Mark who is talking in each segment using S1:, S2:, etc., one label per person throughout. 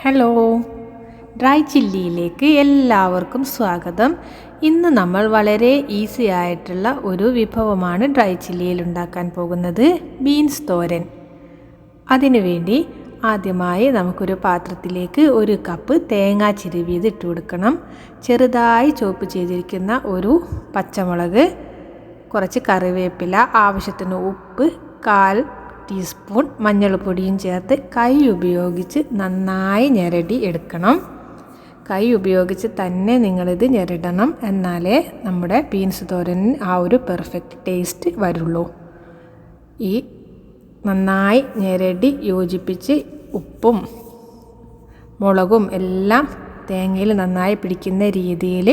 S1: Hello, dry ചില്ലിയിലേക്ക് എല്ലാവർക്കും സ്വാഗതം. ഇന്ന് നമ്മൾ വളരെ ഈസി ആയിട്ടുള്ള ഒരു വിഭവമാണ് ഡ്രൈ ചില്ലിയിൽ ഉണ്ടാക്കാൻ പോകുന്നത്, ബീൻസ് തോരൻ. അതിനുവേണ്ടി ആദ്യമായി നമുക്കൊരു പാത്രത്തിലേക്ക് 1 കപ്പ് തേങ്ങ ചിരവിയത് ഇട്ട് കൊടുക്കണം. ചെറുതായി ചോപ്പ് ചെയ്തിരിക്കുന്ന ഒരു പച്ചമുളക്, കുറച്ച് കറിവേപ്പില, ആവശ്യത്തിന് ഉപ്പ്, 1/4 ടീസ്പൂൺ മഞ്ഞൾപ്പൊടിയും ചേർത്ത് കൈ ഉപയോഗിച്ച് നന്നായി ഞെരടി എടുക്കണം. കൈ ഉപയോഗിച്ച് തന്നെ നിങ്ങളിത് ഞെരടണം, എന്നാലേ നമ്മുടെ ബീൻസ് തോരന് ആ ഒരു പെർഫെക്റ്റ് ടേസ്റ്റ് വരുള്ളൂ. ഈ നന്നായി ഞെരടി യോജിപ്പിച്ച് ഉപ്പും മുളകും എല്ലാം തേങ്ങയിൽ നന്നായി പിടിക്കുന്ന രീതിയിൽ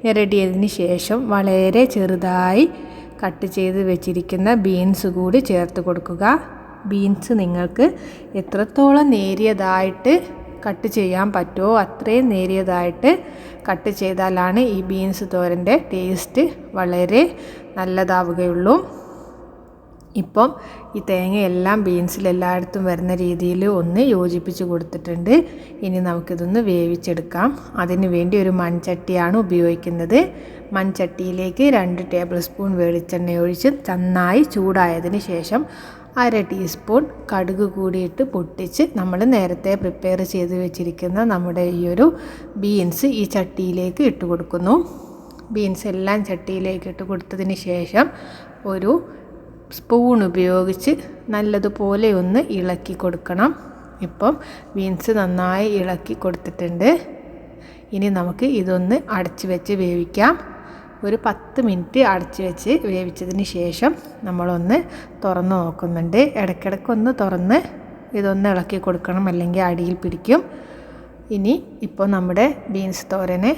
S1: ഞെരടിയതിന് ശേഷം വളരെ ചെറുതായി കട്ട് ചെയ്ത് വെച്ചിരിക്കുന്ന ബീൻസ് കൂടി ചേർത്ത് കൊടുക്കുക. ബീൻസ് നിങ്ങൾക്ക് എത്രത്തോളം നേരിയതായിട്ട് കട്ട് ചെയ്യാൻ പറ്റുമോ അത്രയും നേരിയതായിട്ട് കട്ട് ചെയ്താലാണ് ഈ ബീൻസ് തോരൻ്റെ ടേസ്റ്റ് വളരെ നല്ലതാവുകയുള്ളൂ. ഇപ്പം ഈ തേങ്ങയെല്ലാം ബീൻസിലെല്ലായിടത്തും വരുന്ന രീതിയിൽ ഒന്ന് യോജിപ്പിച്ച് കൊടുത്തിട്ടുണ്ട്. ഇനി നമുക്കിതൊന്ന് വേവിച്ചെടുക്കാം. അതിന് വേണ്ടി ഒരു മൺചട്ടിയാണ് ഉപയോഗിക്കുന്നത്. മൺചട്ടിയിലേക്ക് 2 ടേബിൾ സ്പൂൺ വെളിച്ചെണ്ണ ഒഴിച്ച് നന്നായി ചൂടായതിന് ശേഷം 1/2 ടീസ്പൂൺ കടുക് കൂടിയിട്ട് പൊട്ടിച്ച് നമ്മൾ നേരത്തെ പ്രിപ്പയർ ചെയ്ത് വെച്ചിരിക്കുന്ന നമ്മുടെ ഈ ഒരു ബീൻസ് ഈ ചട്ടിയിലേക്ക് ഇട്ട് കൊടുക്കുന്നു. ബീൻസ് എല്ലാം ചട്ടിയിലേക്ക് ഇട്ട് കൊടുത്തതിന് ശേഷം ഒരു സ്പൂൺ ഉപയോഗിച്ച് നല്ലതുപോലെ ഒന്ന് ഇളക്കി കൊടുക്കണം. ഇപ്പം ബീൻസ് നന്നായി ഇളക്കി കൊടുത്തിട്ടുണ്ട്. ഇനി നമുക്ക് ഇതൊന്ന് അടച്ച് വെച്ച് വേവിക്കാം. ഒരു 10 മിനിറ്റ് അടച്ച് വെച്ച് വേവിച്ചതിന് ശേഷം നമ്മളൊന്ന് തുറന്ന് നോക്കുന്നുണ്ട്. ഇടയ്ക്കിടയ്ക്കൊന്ന് തുറന്ന് ഇതൊന്ന് ഇളക്കി കൊടുക്കണം, അല്ലെങ്കിൽ അടിയിൽ പിടിക്കും. ഇനി ഇപ്പോൾ നമ്മുടെ ബീൻസ് തോരന്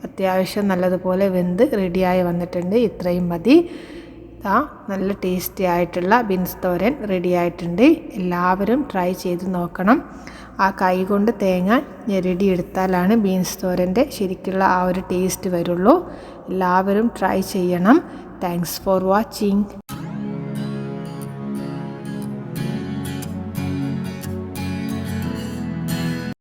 S1: അത്യാവശ്യം നല്ലതുപോലെ വെന്ത് റെഡിയായി വന്നിട്ടുണ്ട്. ഇത്രയും മതി. നല്ല ടേസ്റ്റി ആയിട്ടുള്ള ബീൻസ് തോരൻ റെഡി ആയിട്ടുണ്ട്. എല്ലാവരും ട്രൈ ചെയ്ത് നോക്കണം. ആ കൈ കൊണ്ട് തേങ്ങ ഞെരടി എടുത്താലാണ് ബീൻസ് തോരൻ്റെ ശരിക്കുള്ള ആ ഒരു ടേസ്റ്റ് വരുള്ളൂ. എല്ലാവരും ട്രൈ ചെയ്യണം. Thanks for watching.